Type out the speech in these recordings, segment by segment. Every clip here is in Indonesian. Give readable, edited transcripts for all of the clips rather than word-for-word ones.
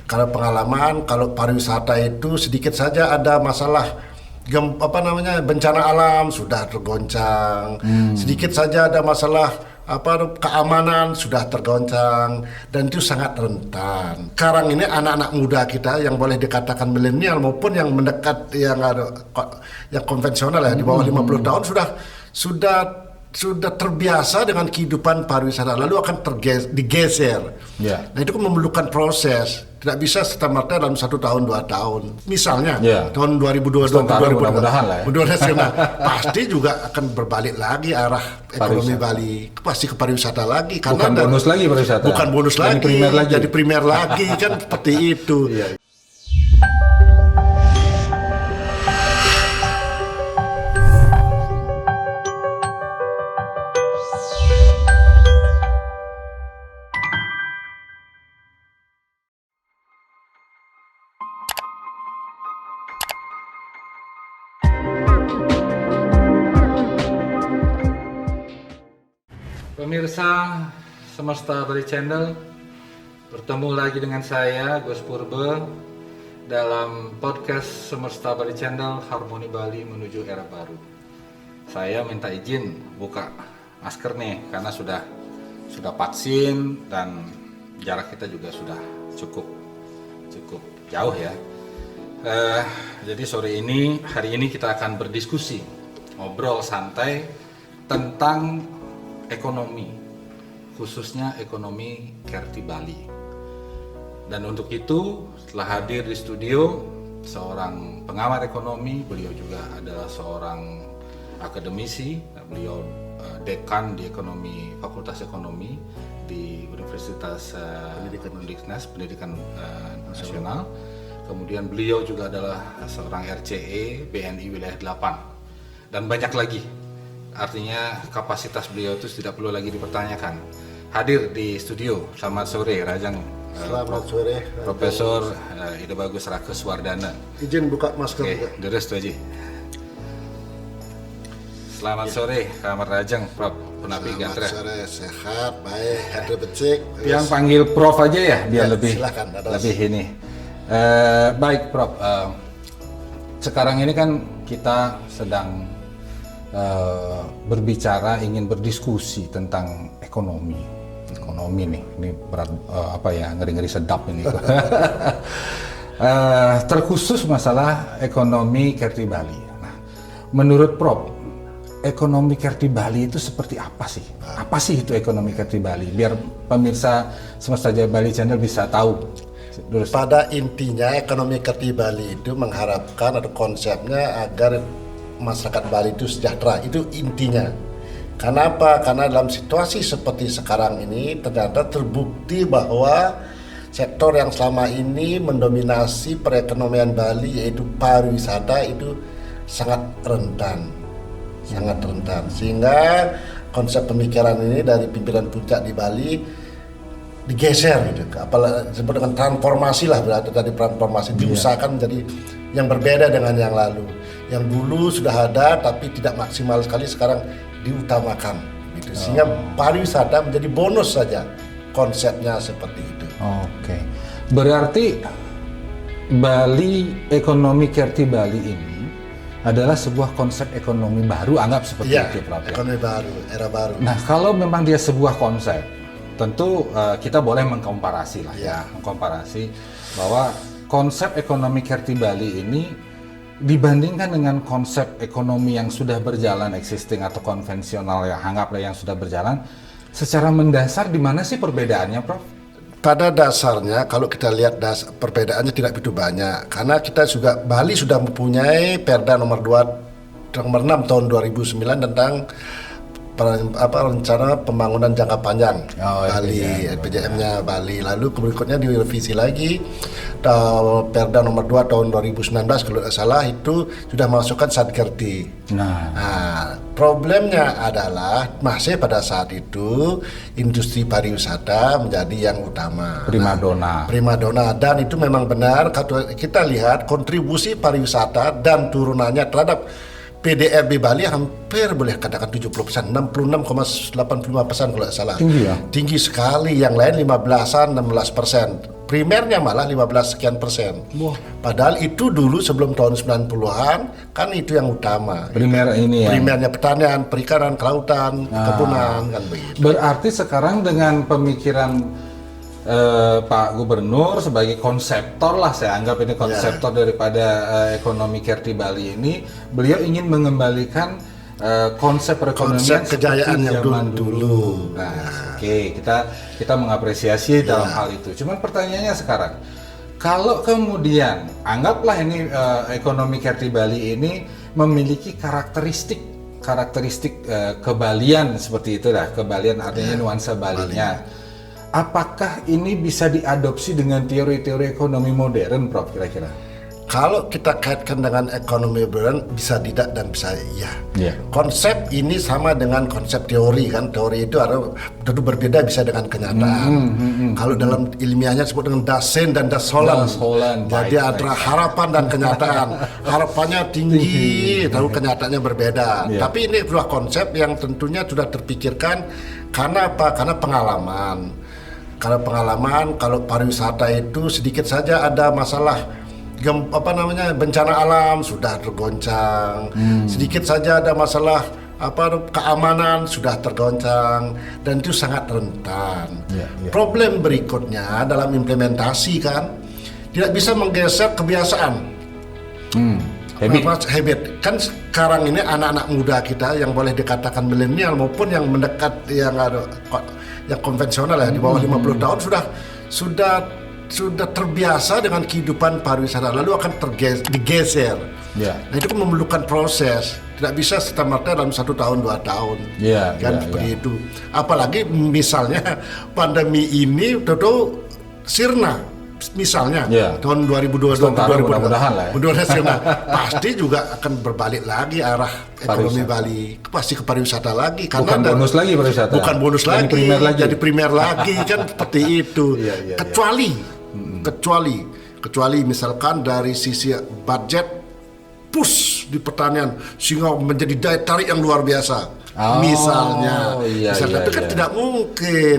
Kalau pengalaman, kalau pariwisata itu sedikit saja ada masalah bencana alam sudah tergoncang, sedikit saja ada masalah keamanan sudah tergoncang, dan itu sangat rentan. Sekarang ini anak-anak muda kita yang boleh dikatakan milenial maupun yang mendekat yang konvensional ya di bawah 50 tahun sudah terbiasa dengan kehidupan pariwisata, lalu akan digeser. Nah itu kan memerlukan proses, tidak bisa serta-merta dalam 1 tahun 2 tahun. Misalnya tahun 2022 mudah-mudahan pasti juga akan berbalik lagi arah ekonomi Bali, pasti ke pariwisata lagi, karena bukan bonus lagi pariwisata, bukan bonus lagi, jadi primer lagi kan seperti itu. Pemirsa Semesta Bali Channel, bertemu lagi dengan saya Gus Purbe dalam podcast Semesta Bali Channel, Harmoni Bali Menuju Era Baru. Saya minta izin buka masker nih karena sudah vaksin dan jarak kita juga sudah cukup jauh ya. Jadi hari ini kita akan berdiskusi, ngobrol santai tentang ekonomi, khususnya ekonomi Kerti Bali. Dan untuk itu telah hadir di studio seorang pengamat ekonomi, beliau juga adalah seorang akademisi, beliau dekan di Fakultas Ekonomi di Universitas Pendidikan Nasional. Kemudian beliau juga adalah seorang RCE BNI Wilayah 8 dan banyak lagi. Artinya kapasitas beliau itu tidak perlu lagi dipertanyakan. Hadir di studio. Selamat sore Rajang. Selamat sore Profesor Ida Bagus Rakeswardana. Izin buka masker. Oke, deres tuh Haji. Selamat sore Kamar Rajang, Prof. Penapi Gantra. Selamat sore, sehat, baik, hadir becik. Yang panggil Prof aja ya, biar lebih ini. Baik Prof. Sekarang ini kan kita sedang berbicara, ingin berdiskusi tentang ekonomi nih, ini berat ngeri-ngeri sedap ini. Terkhusus masalah ekonomi Kerti Bali. Nah, menurut Prof, ekonomi Kerti Bali itu seperti apa sih? Apa sih itu ekonomi Kerti Bali? Biar pemirsa Semesta Bali Channel bisa tahu. Pada intinya ekonomi Kerti Bali itu mengharapkan atau konsepnya agar masyarakat Bali itu sejahtera, itu intinya. Kenapa? Karena dalam situasi seperti sekarang ini ternyata terbukti bahwa sektor yang selama ini mendominasi perekonomian Bali yaitu pariwisata itu sangat rentan. Sehingga konsep pemikiran ini dari pimpinan puncak di Bali digeser gitu. Apalagi disebut dengan transformasi lah, berarti tadi transformasi diusahakan menjadi yang berbeda dengan yang lalu. Yang dulu sudah ada tapi tidak maksimal sekali, sekarang diutamakan gitu. Sehingga pariwisata menjadi bonus saja, konsepnya seperti itu. Oke. Berarti ekonomi Kerti Bali ini adalah sebuah konsep ekonomi baru, anggap seperti itu Prof. Ekonomi baru, era baru. Nah, kalau memang dia sebuah konsep, tentu kita boleh mengkomparasi lah mengkomparasi bahwa konsep ekonomi Kerti Bali ini dibandingkan dengan konsep ekonomi yang sudah berjalan existing atau konvensional anggaplah yang sudah berjalan, secara mendasar di mana sih perbedaannya, Prof? Pada dasarnya kalau kita lihat perbedaannya tidak begitu banyak, karena Bali sudah mempunyai Perda nomor 6 tahun 2009 tentang rencana pembangunan jangka panjang Bali, PJM-nya Bali. Lalu berikutnya direvisi lagi Perda nomor 2 tahun 2019 kalau tidak salah, itu sudah masukkan Satkerti. Nah, problemnya adalah masih pada saat itu industri pariwisata menjadi yang utama, primadona, dan itu memang benar. Kita lihat kontribusi pariwisata dan turunannya terhadap PDRB Bali hampir boleh katakan 70%, 66,85% kalau tidak salah. Tinggi ya? Tinggi sekali, yang lain 15-an, 16%. Primernya malah 15 sekian persen. Wah. Padahal itu dulu sebelum tahun 90-an kan itu yang utama. Primer ini ya. Primernya pertanian, perikanan, kelautan, kebunan kan begitu. Berarti sekarang dengan pemikiran Pak Gubernur sebagai konseptor lah, saya anggap ini konseptor daripada ekonomi Kerti Bali ini, beliau ingin mengembalikan konsep perekonomian Konsep kejayaan seperti yang zaman Ya. dulu. Nah, oke, kita mengapresiasi dalam hal itu. Cuman pertanyaannya sekarang, kalau kemudian anggaplah ini ekonomi Kerti Bali ini memiliki karakteristik kebalian seperti itu dah, kebalian artinya nuansa Balinya. Apakah ini bisa diadopsi dengan teori-teori ekonomi modern, Prof, kira-kira? Kalau kita kaitkan dengan ekonomi modern bisa tidak dan bisa iya. Konsep ini sama dengan konsep teori kan. Teori itu tentu berbeda bisa dengan kenyataan. Kalau dalam ilmiahnya disebut dengan Dasein dan Das Holland. Jadi antara harapan dan kenyataan. Harapannya tinggi, tahu kenyataannya berbeda. Tapi ini adalah konsep yang tentunya sudah terpikirkan karena apa? Karena pengalaman. Kalau pariwisata itu sedikit saja ada masalah bencana alam sudah tergoncang, sedikit saja ada masalah keamanan sudah tergoncang, dan itu sangat rentan. Problem berikutnya dalam implementasi kan tidak bisa menggeser kebiasaan. Habit kan sekarang ini anak-anak muda kita yang boleh dikatakan milenial maupun yang mendekat yang konvensional ya, di bawah 50 tahun sudah terbiasa dengan kehidupan pariwisata, lalu akan digeser. Nah itu kan memerlukan proses, tidak bisa serta-merta dalam 1 tahun 2 tahun seperti itu. Apalagi misalnya pandemi ini tentu sirna. Misalnya tahun 2022 mudah-mudahan lah ya. Pasti juga akan berbalik lagi arah ekonomi Bali, pasti ke pariwisata lagi karena bukan bonus lagi pariwisata. Bukan bonus lagi, jadi primer lagi kan seperti itu. Kecuali misalkan dari sisi budget push di pertanian sehingga menjadi daya tarik yang luar biasa. Misalnya itu kan tidak mungkin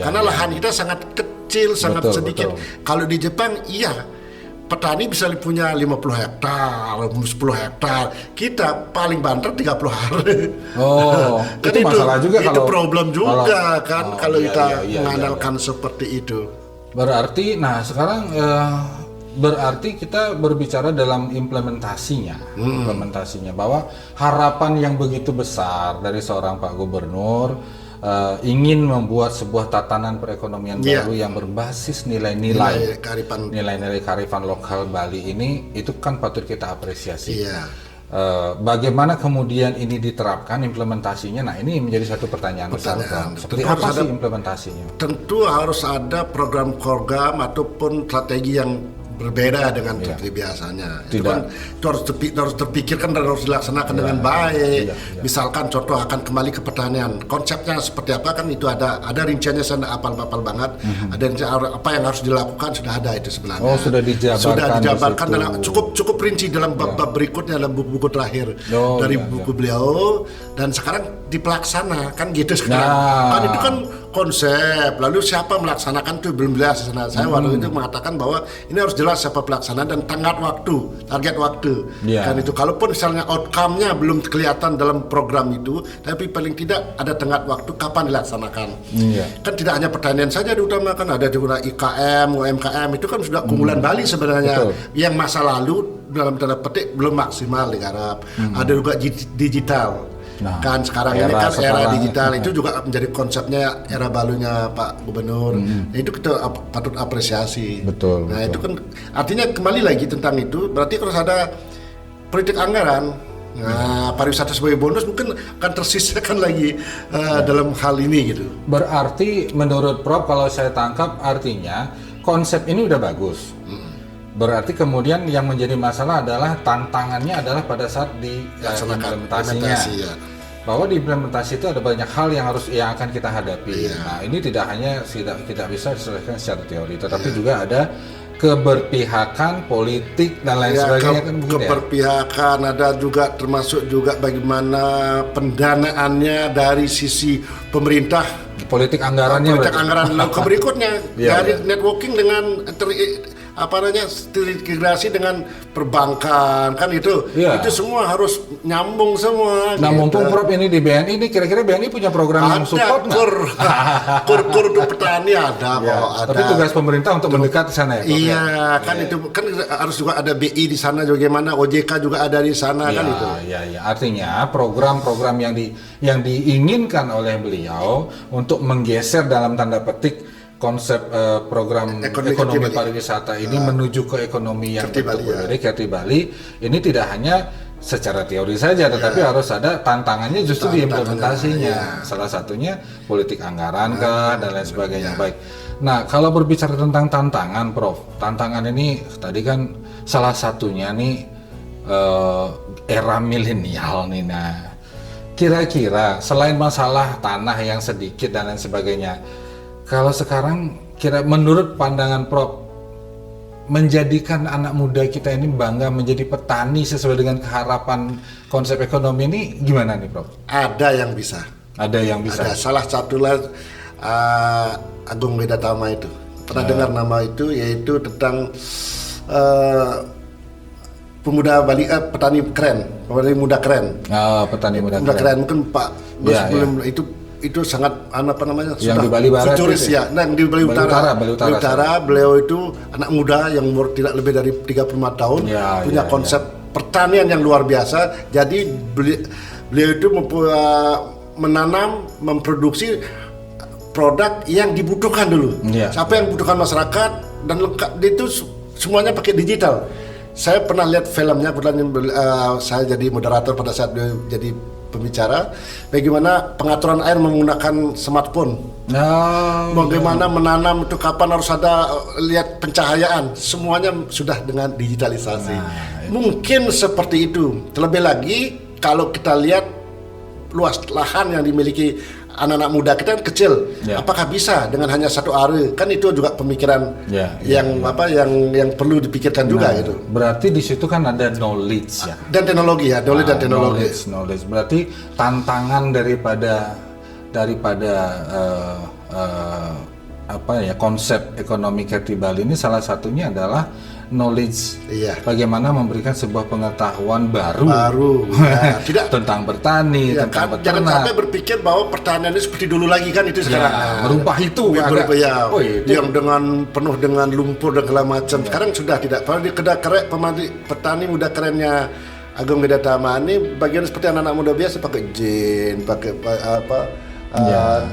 karena lahan kita sangat kecil, sangat sedikit. Kalau di Jepang petani bisa punya 50 hektar, 10 hektar. Kita paling banter 30 hari. Itu masalah juga itu problem juga kalau kita mengandalkan seperti itu. Berarti sekarang berarti kita berbicara dalam implementasinya bahwa harapan yang begitu besar dari seorang Pak Gubernur ingin membuat sebuah tatanan perekonomian baru yang berbasis nilai-nilai kearifan lokal Bali ini, itu kan patut kita apresiasi. Bagaimana kemudian ini diterapkan implementasinya? Nah, ini menjadi satu pertanyaan besar. Seperti apa sih implementasinya? Tentu harus ada program-program ataupun strategi yang berbeda dengan seperti biasanya. Itu harus terpikirkan dan harus dilaksanakan dengan baik. Misalkan contoh akan kembali ke pertanian, konsepnya seperti apa kan itu ada rinciannya, saya apal-apal banget. Ada rincian apa yang harus dilakukan, sudah ada itu sebenarnya. Sudah dijabarkan dalam cukup rinci dalam bab berikutnya, dalam buku terakhir dari buku beliau, dan sekarang dipelaksana kan gitu sekarang. Kan itu kan konsep, lalu siapa melaksanakan itu belum jelas. Saya waktu itu mengatakan bahwa ini harus jelas siapa pelaksana dan target waktu. Kan itu kalaupun misalnya outcome-nya belum kelihatan dalam program itu, tapi paling tidak ada tenggat waktu kapan dilaksanakan. Kan tidak hanya pertanian saja diutamakan, ada juga IKM, UMKM, itu kan sudah keunggulan Bali sebenarnya. Yang masa lalu dalam tanda petik belum maksimal digarap. Ada juga digital. Kan sekarang ini kan era digital itu juga menjadi konsepnya era balunya Pak Gubernur. Itu kita patut apresiasi. Itu kan artinya kembali lagi tentang itu, berarti harus ada politik anggaran. Pariwisata sebagai bonus mungkin akan tersisakan lagi dalam hal ini gitu. Berarti menurut Prof, kalau saya tangkap artinya konsep ini udah bagus. Berarti kemudian yang menjadi masalah adalah tantangannya adalah pada saat implementasinya. Bahwa di implementasi itu ada banyak hal yang akan kita hadapi. Nah, ini tidak hanya tidak bisa diselesaikan secara teori, tetapi juga ada keberpihakan politik dan lain sebagainya kan begitu ya. Keberpihakan ada juga, termasuk juga bagaimana pendanaannya dari sisi pemerintah, Politik anggarannya politik berarti. anggaran. Lalu berikutnya Iya, dari iya. networking dengan terintegrasi dengan perbankan kan itu. Iya. Itu semua harus nyambung semua. Nah, gitu. mumpung Prof ini di BNI, ini kira-kira BNI punya program yang Ada support nggak? kur untuk petani ada Ya, kok, ada. tapi tugas pemerintah untuk mendekat ke sana ya, Prof? Iya, kan itu kan harus juga ada BI di sana, bagaimana OJK juga ada di sana kan itu. Ya. Artinya program-program yang diinginkan oleh beliau untuk menggeser dalam tanda petik konsep program ekonomi pariwisata ini menuju ke ekonomi yang kreatif Bali ini tidak hanya secara teori saja, tetapi harus ada tantangannya justru di implementasinya. Salah satunya politik anggaran dan lain sebagainya. Baik. Nah, kalau berbicara tentang tantangan, Prof, tantangan ini tadi kan salah satunya nih era milenial nih. Nah, kira-kira selain masalah tanah yang sedikit dan lain sebagainya, kalau sekarang menurut pandangan Prof, menjadikan anak muda kita ini bangga menjadi petani sesuai dengan keharapan konsep ekonomi ini gimana nih, Prof? Ada yang bisa. Ada yang bisa. Ada salah satulah Agung Wedatama itu. Pernah dengar nama itu, yaitu tentang pemuda Bali, petani petani muda keren. Oh, petani muda keren. Mungkin Pak Gus belum itu sangat apa namanya, yang di Bali Barat futuris itu ya. Nah, di Bali Utara, beliau itu anak muda yang umur tidak lebih dari 35 tahun, punya konsep pertanian yang luar biasa. Jadi beliau itu menanam, memproduksi produk yang dibutuhkan dulu. Siapa yang dibutuhkan masyarakat, dan lengkap itu semuanya pakai digital. Saya pernah lihat filmnya, kebetulan saya jadi moderator pada saat dia jadi pembicara, bagaimana pengaturan air menggunakan smartphone. Bagaimana menanam itu, kapan harus ada lihat pencahayaan, semuanya sudah dengan digitalisasi. Mungkin seperti itu. Terlebih lagi kalau kita lihat luas lahan yang dimiliki anak-anak muda kita kan kecil. Apakah bisa dengan hanya satu area? Kan itu juga pemikiran yang perlu dipikirkan juga itu. Berarti di situ kan ada knowledge ya. Dan teknologi ya, knowledge dan teknologi. Knowledge. Berarti tantangan daripada konsep ekonomi kreatif Bali ini salah satunya adalah knowledge. Bagaimana memberikan sebuah pengetahuan baru ya, tidak tentang bertani, tentang peternak. Jangan sampai berpikir bahwa pertanian ini seperti dulu lagi kan itu sekarang. Merubah itu yang dengan penuh dengan lumpur dan segala macam. Sekarang sudah tidak. Kalau di petani muda kerennya Agung Wedatama ini bagian seperti anak-anak muda biasa, pakai jin, pakai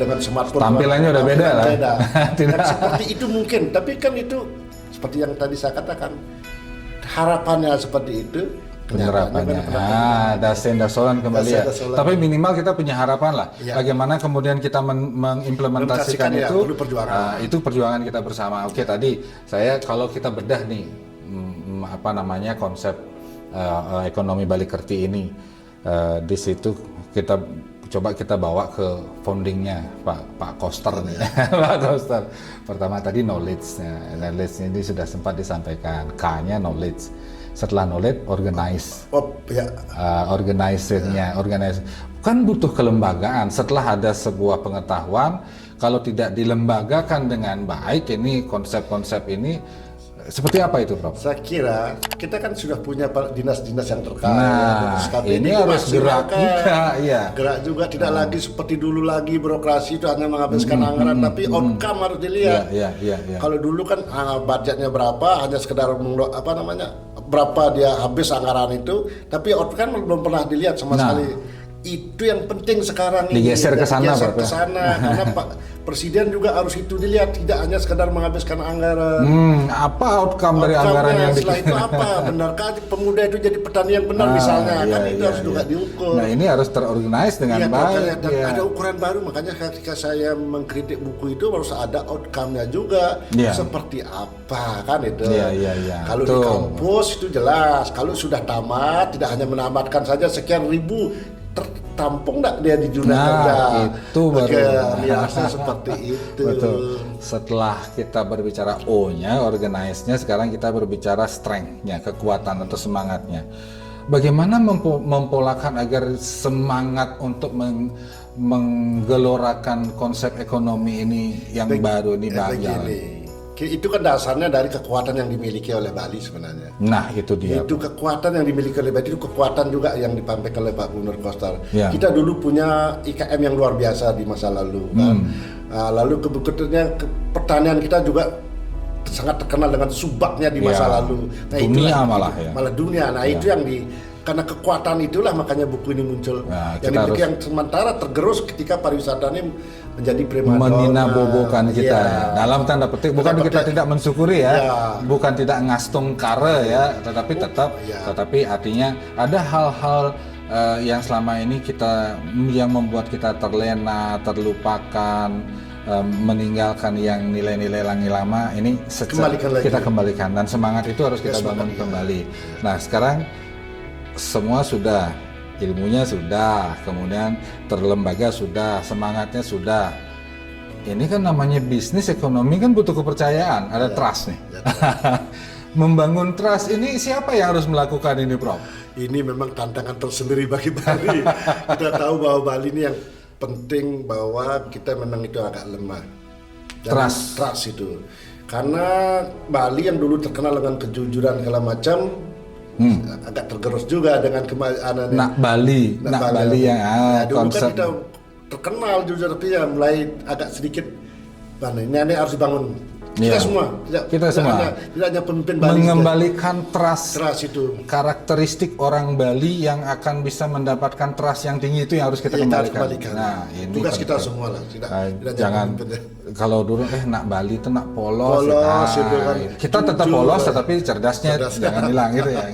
dengan smartphone. Tampilannya udah beda lah. Dan seperti itu mungkin, tapi kan itu seperti yang tadi saya katakan, harapannya seperti itu, penyerapannya. Dasen-dasolan kembali ya. Tapi minimal kita punya harapan lah. Bagaimana kemudian kita mengimplementasikan itu, itu perjuangan kita bersama. Oke, tadi kalau kita bedah nih, konsep ekonomi Bali Kerti ini, di situ kita bawa ke foundingnya Pak Koster nih. Pak Koster. Pertama tadi knowledge ini sudah sempat disampaikan. K-nya knowledge. Setelah knowledge, organize. Organize-nya. Kan butuh kelembagaan. Setelah ada sebuah pengetahuan, kalau tidak dilembagakan dengan baik, ini konsep-konsep ini seperti apa itu, Prof? Saya kira kita kan sudah punya dinas-dinas yang terkait. Ini harus gerak juga, gerak juga, tidak lagi seperti dulu lagi birokrasi itu hanya menghabiskan anggaran, tapi outcome harus dilihat. Kalau dulu kan budgetnya berapa, hanya sekedar berapa dia habis anggaran itu, tapi outcome belum pernah dilihat sama sekali. Itu yang penting sekarang ini. Digeser ke sana, karena Pak Presiden juga harus itu dilihat, tidak hanya sekedar menghabiskan anggaran. Apa outcome dari anggaran yang setelah itu apa? Benarkah pemuda itu jadi petani yang benar misalnya? Itu harus juga diukur. Nah, ini harus terorganize dengan baik. Dan ada ukuran baru, makanya ketika saya mengkritik buku itu harus ada outcome-nya juga. Seperti apa kan itu? Kalau di kampus itu jelas, kalau sudah tamat tidak hanya menamatkan saja sekian ribu tertampung nggak dia digunakan? Nah, itu baru biasa seperti itu. betul. Setelah kita berbicara O-nya, organize-nya, sekarang kita berbicara strength-nya, kekuatan atau semangatnya. Bagaimana mempolakan agar semangat untuk menggelorakan konsep ekonomi ini yang baru ini berjalan? Itu kan dasarnya dari kekuatan yang dimiliki oleh Bali sebenarnya. Nah, itu dia. Itu kekuatan yang dimiliki oleh Bali, itu kekuatan juga yang dipamerkan oleh Pak Gubernur Koster. Ya. Kita dulu punya IKM yang luar biasa di masa lalu kan. Lalu kebetulan pertanian kita juga sangat terkenal dengan subaknya di masa lalu. Nah, dunia malah dunia. Nah, itu yang karena kekuatan itulah makanya buku ini muncul. Nah, yang sementara tergerus ketika pariwisata ini menjadi primadona, meninabobokan kita. Dalam tanda petik, bukan kita tidak mensyukuri bukan tidak ngastung kare tetapi tetapi artinya ada hal-hal yang selama ini yang membuat kita terlena, terlupakan, meninggalkan yang nilai-nilai lama ini kita kembalikan, dan semangat itu harus kita bangun kembali. Nah, sekarang semua sudah, ilmunya sudah, kemudian terlembaga sudah, semangatnya sudah. Ini kan namanya bisnis ekonomi kan butuh kepercayaan, ada trust nih. Membangun trust ini siapa yang harus melakukan ini, Prof? Ini memang tantangan tersendiri bagi Bali. Kita tahu bahwa Bali ini yang penting bahwa kita memang itu agak lemah. Trust itu. Karena Bali yang dulu terkenal dengan kejujuran segala macam, agak tergerus juga dengan Nak Bali yang dulu konsep kan kita terkenal jujur, tapi ya mulai agak sedikit ini harus dibangun. Kita semua, tidak hanya pemimpin Bali, mengembalikan trust itu. Karakteristik orang Bali yang akan bisa mendapatkan trust yang tinggi itu yang harus kita kembalikan. Nah, ini tugas kita semua lah. Jangan kalau dulu nak Bali itu nak polos itu kan, kita tetap polos tetapi cerdasnya jangan hilang gitu ya.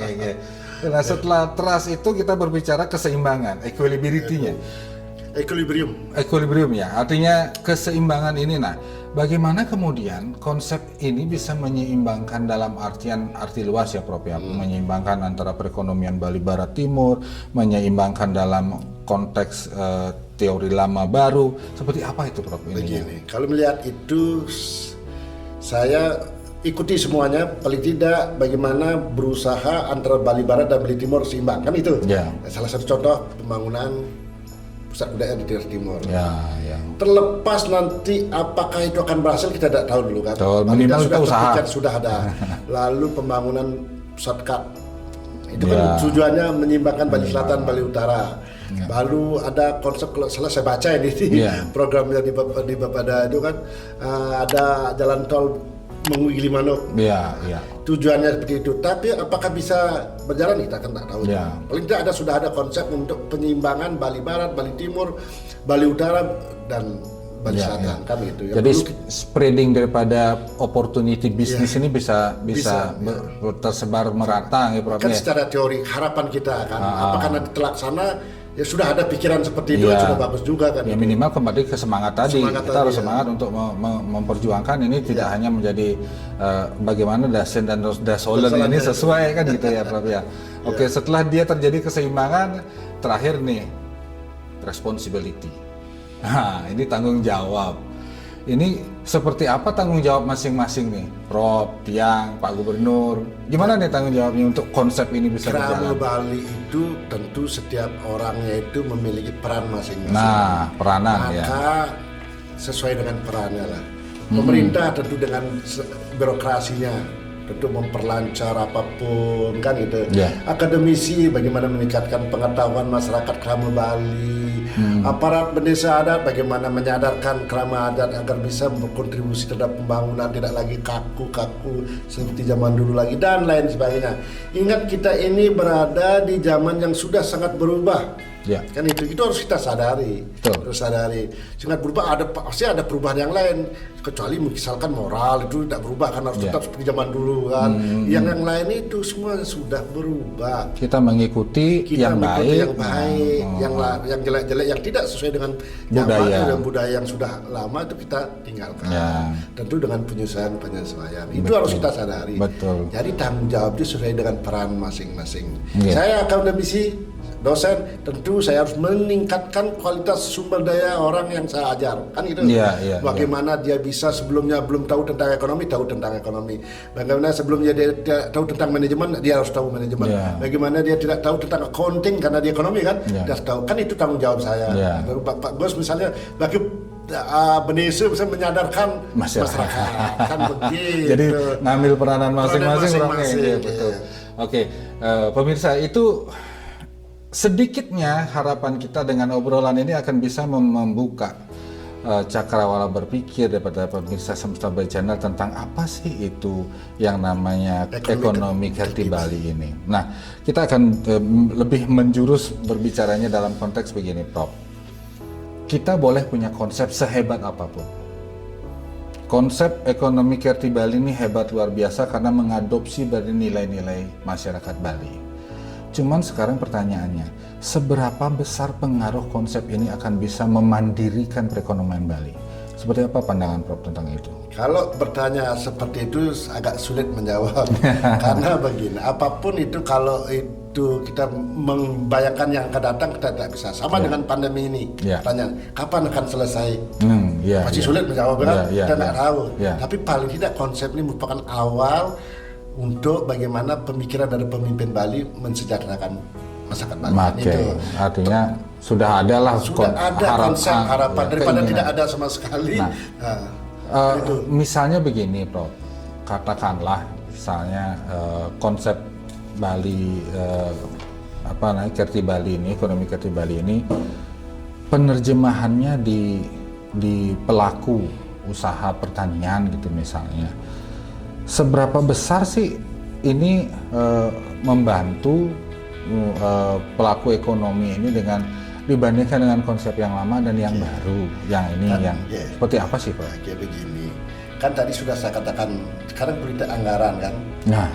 Nah, setelah trust itu kita berbicara keseimbangan, equilibrium-nya. Equilibrium ya, artinya keseimbangan ini. Nah, bagaimana kemudian konsep ini bisa menyeimbangkan dalam arti luas ya, Prof ya, menyeimbangkan antara perekonomian Bali Barat Timur, menyeimbangkan dalam konteks teori lama baru, seperti apa itu, Prof? Begini, kalau melihat itu saya ikuti semuanya, paling tidak bagaimana berusaha antara Bali Barat dan Bali Timur seimbang, kan itu. Salah satu contoh pembangunan pusat budaya di Timur. Terlepas nanti apakah itu akan berhasil kita tidak tahu dulu kan. Minimal kita usaha. Sudah ada. Lalu pembangunan pusat kat itu kan tujuannya menyeimbangkan Bali Selatan, Bali Utara. Baru ada konsep, kalau salah saya baca ini programnya di Bapada itu kan ada jalan tol Mengui Gilimanuk. Tujuannya seperti itu. Tapi apakah bisa berjalan kita kan tak tahu. Paling tidak sudah ada konsep untuk penyeimbangan Bali Barat, Bali Timur, Bali Utara dan Bali Selatan kan itu. Jadi spreading daripada opportunity bisnis ini bisa tersebar merata ya, Prof. Kan secara teori harapan kita kan apakah nanti terlaksana. Ya sudah ada pikiran seperti itu, sudah bagus juga kan. Ya minimal kembali ke semangat tadi. Kita harus semangat untuk memperjuangkan ini tidak hanya menjadi bagaimana Dasen dan Dasolen ini sesuai kan gitu ya, Prof ya. Oke, setelah dia terjadi keseimbangan, terakhir nih responsibility. Nah, ini tanggung jawab. Ini seperti apa tanggung jawab masing-masing nih, Prof, Tiang, Pak Gubernur? Gimana nih tanggung jawabnya untuk konsep ini bisa berjalan? Krama Bali itu tentu setiap orangnya itu memiliki peran masing-masing. Nah, peranan Maka sesuai dengan perannya lah. Pemerintah tentu dengan birokrasinya tentu memperlancar apapun kan gitu. Akademisi bagaimana meningkatkan pengetahuan masyarakat Krama Bali. Aparat desa adat bagaimana menyadarkan krama adat agar bisa berkontribusi terhadap pembangunan, tidak lagi kaku-kaku seperti zaman dulu lagi dan lain sebagainya. Ingat kita ini berada di zaman yang sudah sangat berubah. Kan itu harus kita sadari. Harus sadari. Sangat berubah, pasti ada perubahan yang lain. kecuali misalkan moral itu tidak berubah kan, harus tetap seperti zaman dulu kan. Yang lain itu semua sudah berubah. Kita mengikuti yang baik, yang jelek-jelek yang tidak sesuai dengan budaya yang sudah lama itu kita tinggalkan. Tentu dengan penyesuaian. Itu harus kita sadari. Betul. Jadi tanggung jawab itu sesuai dengan peran masing-masing. Saya akademisi, dosen, tentu saya harus meningkatkan kualitas sumber daya orang yang saya ajar, kan gitu. Bagaimana dia bisa sebelumnya belum tahu tentang ekonomi, tahu tentang ekonomi. Bagaimana sebelumnya dia tidak tahu tentang manajemen, dia harus tahu manajemen. Bagaimana dia tidak tahu tentang accounting karena dia ekonomi kan, dia harus tahu. Kan itu tanggung jawab saya. Pak Gus misalnya bagi Benese bisa menyadarkan masyarakat kan begitu. Jadi ngambil peranan masing-masing. Betul. Oke, pemirsa, itu sedikitnya harapan kita dengan obrolan ini akan bisa membuka cakrawala berpikir daripada pemirsa Semesta Bali Channel tentang apa sih itu yang namanya ekonomi kreatif Bali ini. Nah, kita akan lebih menjurus berbicaranya dalam konteks begini, Prof. Kita boleh punya konsep sehebat apapun. Konsep ekonomi kreatif Bali ini hebat luar biasa karena mengadopsi dari nilai-nilai masyarakat Bali. Cuman sekarang pertanyaannya, seberapa besar pengaruh konsep ini akan bisa memandirikan perekonomian Bali? Seperti apa pandangan Prof tentang itu? Kalau bertanya seperti itu agak sulit menjawab. Karena begini, apapun itu kalau itu kita membayangkan yang akan datang kita tidak bisa. Sama dengan pandemi ini. Pertanyaan, kapan akan selesai? Masih sulit menjawab kan? Kita tidak tahu. Tapi paling tidak konsep ini merupakan awal untuk bagaimana pemikiran dari pemimpin Bali mensejahterakan masyarakat Bali. Itu artinya sudah ada konsep harapan daripada tidak ada sama sekali. Misalnya begini, Prof, katakanlah misalnya konsep Bali kreatif Bali ini, ekonomi kreatif Bali ini penerjemahannya di pelaku usaha pertanian gitu misalnya. Seberapa besar sih ini membantu pelaku ekonomi ini dibandingkan dengan konsep yang lama dan yang baru, yang ini seperti apa sih, Pak? Kayak begini, kan tadi sudah saya katakan sekarang politik anggaran kan. Nah,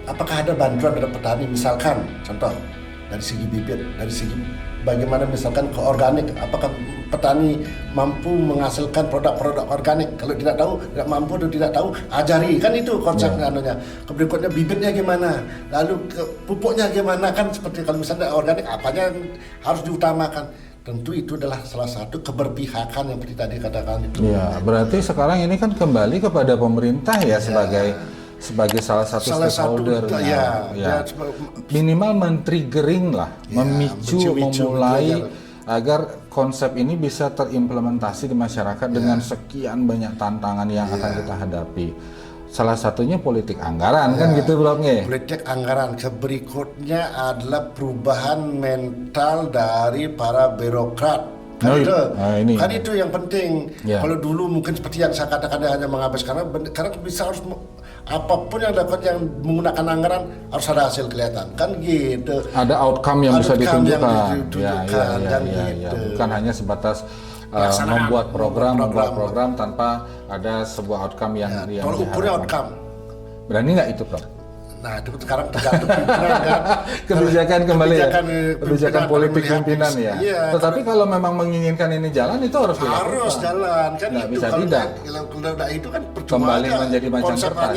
apakah ada bantuan dari petani misalkan, contoh dari segi bibit, dari segi bagaimana misalkan ke organik, apakah petani mampu menghasilkan produk-produk organik? Kalau tidak tahu, tidak mampu atau tidak tahu, ajari, kan itu konsepnya. Berikutnya bibitnya gimana, lalu pupuknya gimana, kan seperti kalau misalnya organik apanya yang harus diutamakan. Tentu itu adalah salah satu keberpihakan yang seperti tadi katakan itu. Berarti sekarang ini kan kembali kepada pemerintah sebagai salah satu stakeholder, minimal men-triggering lah, memicu, memulai agar konsep ini bisa terimplementasi di masyarakat dengan sekian banyak tantangan yang akan kita hadapi. Salah satunya politik anggaran kan gitu, Prof. Politik anggaran. Berikutnya adalah perubahan mental dari para birokrat. Kan itu yang penting. Kalau dulu mungkin seperti yang saya katakan hanya menghabiskan, karena bisa harus apapun yang dilakukan yang menggunakan anggaran harus ada hasil kelihatan, kan gitu. Ada outcome yang bisa ditunjukkan. Gitu. Bukan hanya sebatas membuat program tanpa ada sebuah outcome yang kalau ukurnya outcome. Berani nggak itu, Prof? Nah, itu sekarang tergantung pimpinan kan. Kebijakan kembali kebijakan politik pimpinan Tetapi kalau memang menginginkan ini jalan, itu harus jalan kan. Nggak itu bisa kalau tidak. Kalau itu kan kembali menjadi macam kertas.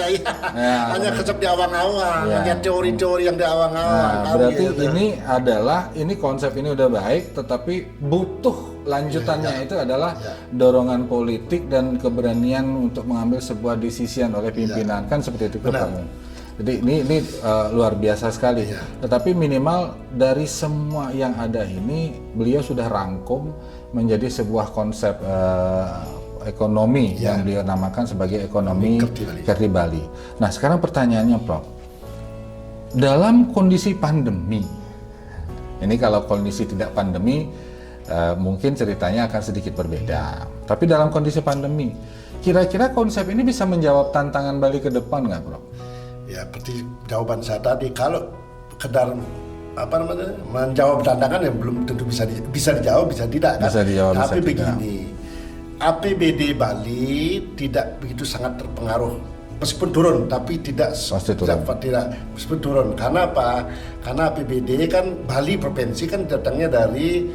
Hanya konsep di awang-awang, hanya teori-teori yang di awang-awang. Berarti ini konsep ini udah baik, tetapi butuh lanjutannya itu adalah dorongan politik dan keberanian untuk mengambil sebuah decision oleh pimpinan, kan seperti itu, Pak. Jadi ini luar biasa sekali. Tetapi minimal dari semua yang ada ini, beliau sudah rangkum menjadi sebuah konsep ekonomi yang beliau namakan sebagai ekonomi kreatif Bali. Nah, sekarang pertanyaannya, Prof. Dalam kondisi pandemi, ini kalau kondisi tidak pandemi, mungkin ceritanya akan sedikit berbeda. Tapi dalam kondisi pandemi, kira-kira konsep ini bisa menjawab tantangan Bali ke depan nggak, Prof? Ya, seperti jawaban saya tadi, kalau sekedar menjawab tantangan yang belum tentu bisa dijawab, bisa tidak kan. Tapi begini, APBD Bali tidak begitu sangat terpengaruh, meskipun turun, tapi tidak Pasti turun. meskipun turun. Karena apa? Karena APBD kan Bali provinsi kan datangnya dari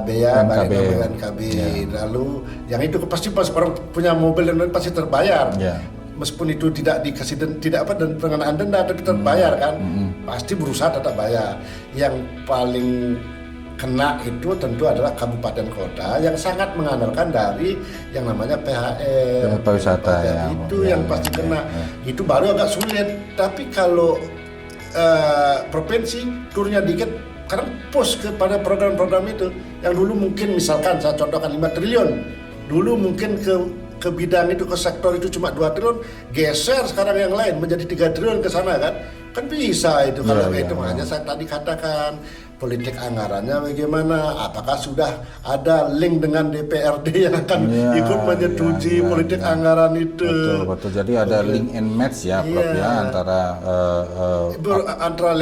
bea BNKB. BNKB. Lalu yang itu pasti pas orang punya mobil dan lain pasti terbayar. Ya. Meskipun itu tidak dikasih dan pengenaan denda, tapi terbayar kan. Pasti berusaha tetap bayar. Yang paling kena itu tentu adalah kabupaten kota yang sangat mengandalkan dari yang namanya PHR, pariwisata ya. Itu yang pasti kena. Itu baru agak sulit. Tapi kalau provinsi turunnya dikit, karena push kepada program-program itu yang dulu mungkin misalkan saya contohkan 5 triliun, dulu mungkin ke bidang itu, ke sektor itu cuma 2 triliun, geser sekarang yang lain menjadi 3 triliun ke sana kan bisa itu. Kalau itu makanya saya tadi katakan politik anggarannya bagaimana, apakah sudah ada link dengan DPRD yang akan ikut menyetujui politik anggaran itu. Betul. Jadi ada link and match ya, Prof ya, antara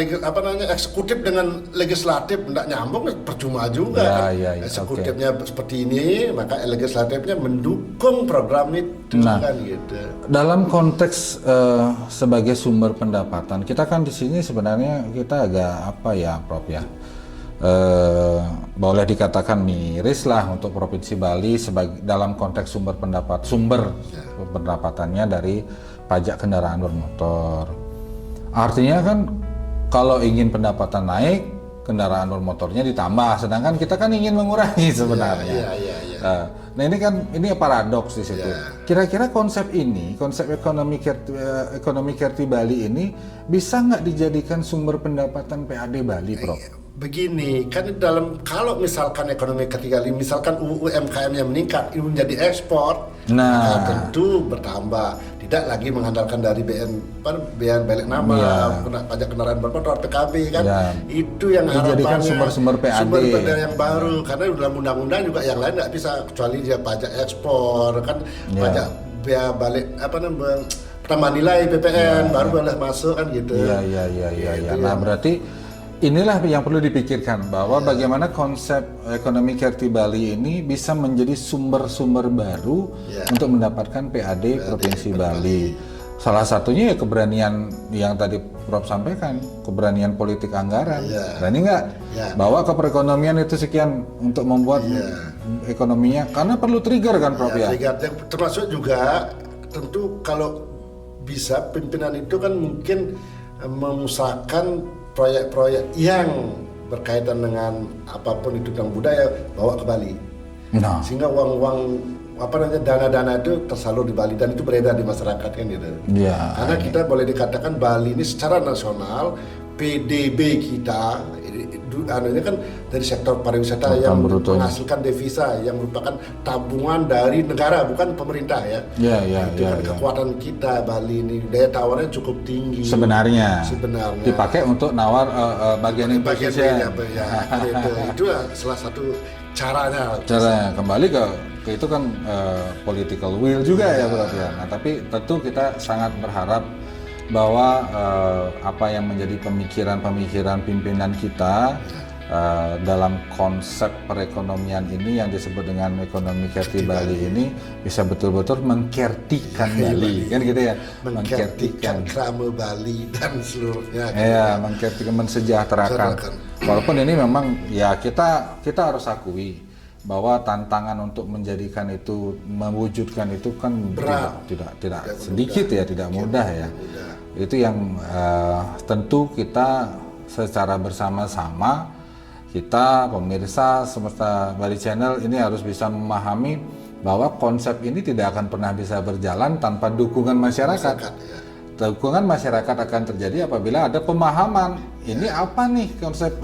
eksekutif dengan legislatif, tidak nyambung, percuma juga. Eksekutifnya seperti ini, maka legislatifnya mendukung program itu kan gitu. Dalam konteks sebagai sumber pendapatan, kita kan di sini sebenarnya kita agak apa ya, Prof ya, boleh dikatakan miris lah untuk Provinsi Bali sebagai dalam konteks sumber pendapatannya dari pajak kendaraan bermotor. Artinya kan kalau ingin pendapatan naik, kendaraan bermotornya ditambah, sedangkan kita kan ingin mengurangi sebenarnya. Nah ini paradoks di situ. Kira-kira konsep ekonomi Kerti Bali ini bisa nggak dijadikan sumber pendapatan PAD Bali, Prof? Begini, kan kalau misalkan ekonomi ketiga, misalkan UMKM-nya meningkat, ini menjadi ekspor, nah tentu bertambah. Tidak lagi mengandalkan dari bea balik nama, pajak kendaraan bermotor, PKB kan, itu yang dijadikan sumber-sumber PAD. Sumber yang baru, karena dalam undang-undang juga yang lain nggak bisa, kecuali dia pajak ekspor, kan pajak bea balik pertambahan nilai PPN baru boleh masuk kan gitu. Nah berarti inilah yang perlu dipikirkan bahwa bagaimana konsep ekonomi Kerti Bali ini bisa menjadi sumber-sumber baru untuk mendapatkan PAD Provinsi Bali. Salah satunya ya keberanian yang tadi Prof sampaikan, keberanian politik anggaran. Berani nggak bawa ke perekonomian itu sekian untuk membuat ekonominya, karena perlu trigger kan, Prof ya. Trigger, termasuk juga tentu kalau bisa pimpinan itu kan mungkin memusahkan proyek-proyek yang berkaitan dengan apapun itu tentang budaya bawa ke Bali, sehingga uang-uang dana-dana itu tersalur di Bali dan itu beredar di masyarakat kan gitu. Karena kita boleh dikatakan Bali ini secara nasional PDB kita ini kan dari sektor pariwisata yang menghasilkan devisa yang merupakan tabungan dari negara, bukan pemerintah ya. Kekuatan kita Bali ini, daya tawarnya cukup tinggi sebenarnya dipakai untuk nawar bagian Indonesia. Itu salah satu caranya kembali ke itu kan political will juga ya, Bro ya. Nah tapi tentu kita sangat berharap bahwa apa yang menjadi pemikiran pimpinan kita dalam konsep perekonomian ini yang disebut dengan ekonomi Kerti Bali ini bisa betul-betul mengkertikan Bali kan gitu ya, mengkertikan krama Bali dan seluruhnya mengkertikan, mensejahterakan. Walaupun ini memang ya kita harus akui bahwa tantangan untuk menjadikan itu, mewujudkan itu kan tidak sedikit ya, tidak mudah ya. Itu yang tentu kita secara bersama-sama, kita pemirsa Semesta Bali Channel ini harus bisa memahami bahwa konsep ini tidak akan pernah bisa berjalan tanpa dukungan masyarakat. Dukungan masyarakat akan terjadi apabila ada pemahaman ini apa nih konsep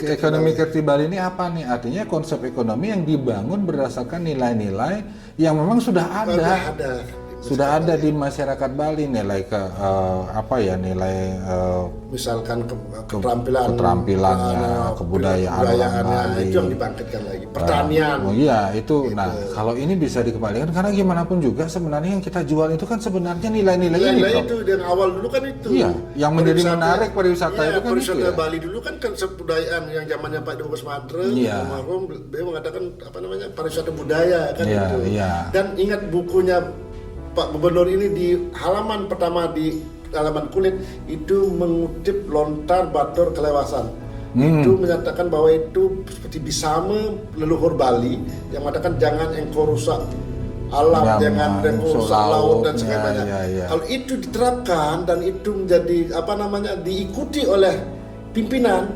ekonomi Kerti Bali ini apa nih, artinya konsep ekonomi yang dibangun berdasarkan nilai-nilai yang memang sudah ada sudah ada di masyarakat Bali nilai nilai misalkan keterampilannya, kebudayaan orang Bali. Itu yang dibangkitkan lagi. Pertanian. Iya itu. Gitu. Nah kalau ini bisa dikembalikan karena gimana pun juga sebenarnya yang kita jual itu kan sebenarnya nilai-nilai ini. Nilai itu yang awal dulu kan itu. Iya. Yang menjadi menarik pariwisata itu kan pariwisata itu ya. Bali dulu kan kebudayaan yang zamannya Pak Dubes Madre. Iya. Almarhum beliau mengatakan pariwisata budaya kan Iya, itu. iya. Dan ingat bukunya Pak Gubernur ini di halaman pertama di halaman kulit itu mengutip lontar batur kelewasan. Itu menyatakan bahwa itu seperti bisame leluhur Bali yang mengatakan jangan engkau rusak alam, jangan engkau rusak laut dan sebagainya. Kalau itu diterapkan dan itu menjadi diikuti oleh pimpinan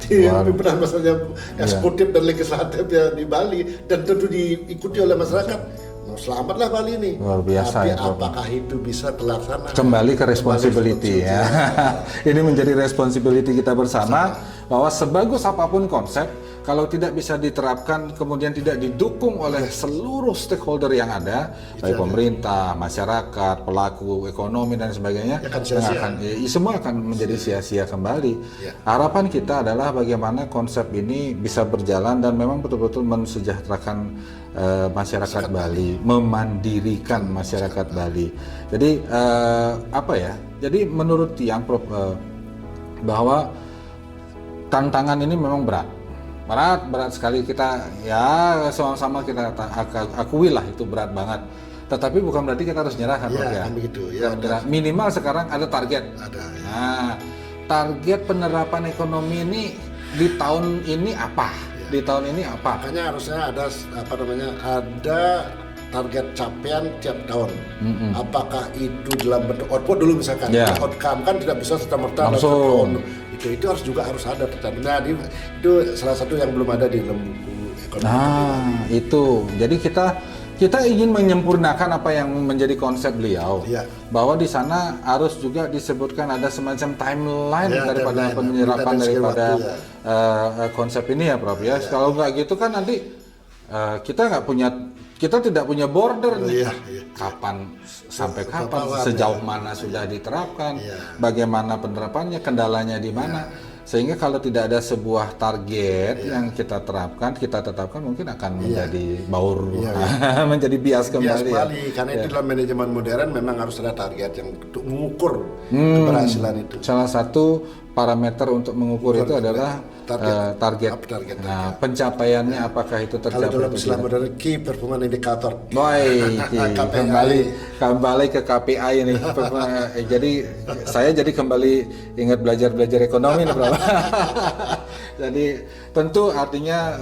pimpinan maksudnya eksekutif dan legislatif ya di Bali dan tentu diikuti oleh masyarakat. Selamatlah Bali ini. Luar biasa. Tapi ya, apakah itu bisa terlaksana? Kembali ke responsibility ya. Ini menjadi responsibility kita bersama bahwa sebagus apapun konsep, kalau tidak bisa diterapkan kemudian tidak didukung oleh seluruh stakeholder yang ada, baik pemerintah, masyarakat, pelaku ekonomi dan sebagainya, semua akan menjadi sia-sia kembali. Harapan kita adalah bagaimana konsep ini bisa berjalan dan memang betul-betul mensejahterakan masyarakat Bali, memandirikan masyarakat Bali. Jadi Jadi menurut Tiang bahwa tantangan ini memang berat sekali. Kita ya sama-sama kita akui lah itu berat banget. Tetapi bukan berarti kita harus nyerah kan, ya? Begitu. Ya, minimal sekarang ada target. Ada. Ya. Nah, target penerapan ekonomi ini di tahun ini apa? Di tahun ini apa? Makanya harusnya ada ada target capaian tiap tahun. Apakah itu dalam bentuk output dulu misalkan, outcome kan tidak bisa serta-merta langsung. Itu harus ada tercantumnya. Itu salah satu yang belum ada di dalam buku ekonomi. Nah, itu. Jadi kita ingin menyempurnakan apa yang menjadi konsep beliau, bahwa di sana harus juga disebutkan ada semacam timeline daripada penyerapan daripada konsep ini ya, Prof. Ya. Kalau nggak gitu kan nanti kita tidak punya border nih. Kapan sampai kapan, sejauh mana sudah diterapkan, bagaimana penerapannya, kendalanya di mana. Sehingga kalau tidak ada sebuah target yang kita tetapkan mungkin akan menjadi baur, menjadi bias kembali. Karena itu dalam manajemen modern memang harus ada target yang untuk mengukur keberhasilan itu. Salah satu parameter untuk mengukur itu adalah target. Nah, pencapaiannya apakah itu tercapai? Kalau dalam istilah modern key performance indicator. Kembali ke KPI ini. Jadi saya kembali ingat belajar ekonomi nih, Bro. Jadi tentu artinya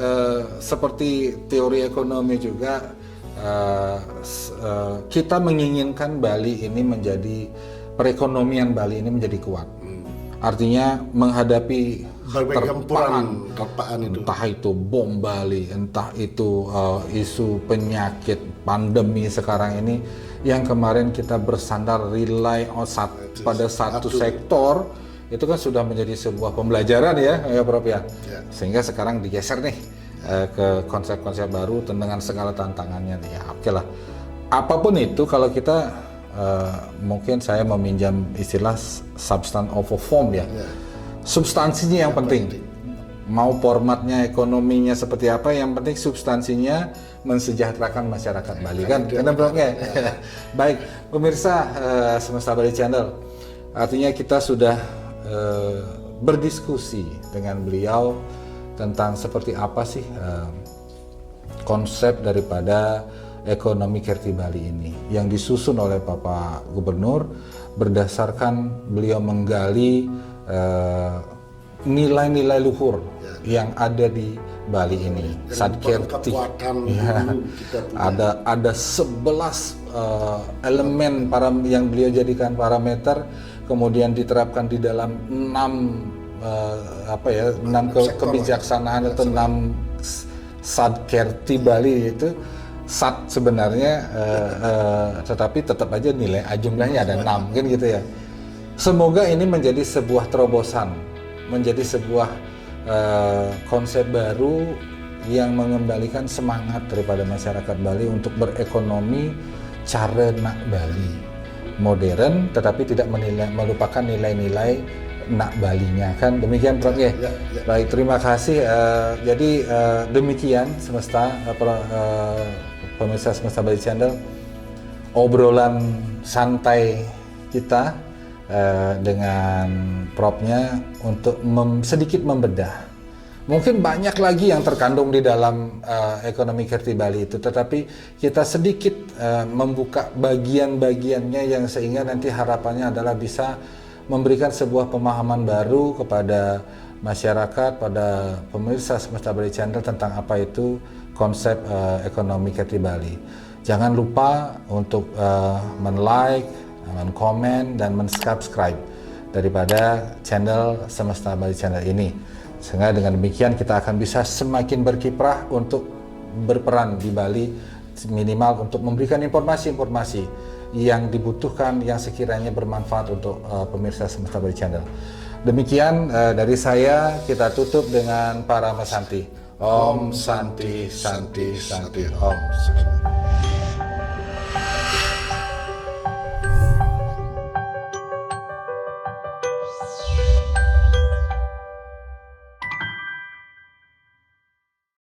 seperti teori ekonomi juga kita menginginkan Bali ini perekonomian Bali ini menjadi kuat. Artinya menghadapi terpaan itu, entah itu bom Bali, entah itu isu penyakit pandemi sekarang ini yang kemarin kita bersandar rely pada satu sektor, itu kan sudah menjadi sebuah pembelajaran ya Prof ya. Sehingga sekarang digeser nih ke konsep-konsep baru dengan segala tantangannya nih. Ya oke lah. Apapun itu kalau kita mungkin saya meminjam istilah substance over form ya. Substansinya yang penting. Mau formatnya, ekonominya seperti apa, yang penting substansinya mensejahterakan masyarakat Bali kan. Karena baik, pemirsa Semesta Bali Channel. Artinya kita sudah berdiskusi dengan beliau tentang seperti apa sih konsep daripada ekonomi Kerti Bali ini yang disusun oleh Bapak Gubernur berdasarkan beliau menggali nilai-nilai luhur yang ada di Bali ini. Sadkerti ada 11 elemen yang beliau jadikan parameter, kemudian diterapkan di dalam 6 kebijaksanaan atau 6 Sadkerti Bali itu. Sat sebenarnya tetapi tetap aja jumlahnya ada 6 kan gitu ya. Semoga ini menjadi sebuah terobosan, menjadi sebuah konsep baru yang mengembalikan semangat daripada masyarakat Bali untuk berekonomi cara nak Bali. Modern tetapi tidak melupakan nilai-nilai nak Balinya, kan demikian Prof. Ya. Baik, terima kasih. Jadi demikian pemirsa Semesta Bali Channel, obrolan santai kita dengan Prof.nya untuk sedikit membedah. Mungkin banyak lagi yang terkandung di dalam ekonomi kreatif Bali itu, tetapi kita sedikit membuka bagian-bagiannya yang sehingga nanti harapannya adalah bisa memberikan sebuah pemahaman baru kepada masyarakat, pada pemirsa Semesta Bali Channel tentang apa itu konsep ekonomi kreatif Bali. Jangan lupa untuk men-like, men-komen, dan men-subscribe daripada channel Semesta Bali Channel ini. Sehingga dengan demikian kita akan bisa semakin berkiprah untuk berperan di Bali, minimal untuk memberikan informasi-informasi yang dibutuhkan, yang sekiranya bermanfaat untuk pemirsa Semesta Bali Channel. Demikian dari saya, kita tutup dengan Parama Santi. Om Santi Santi Santi Om.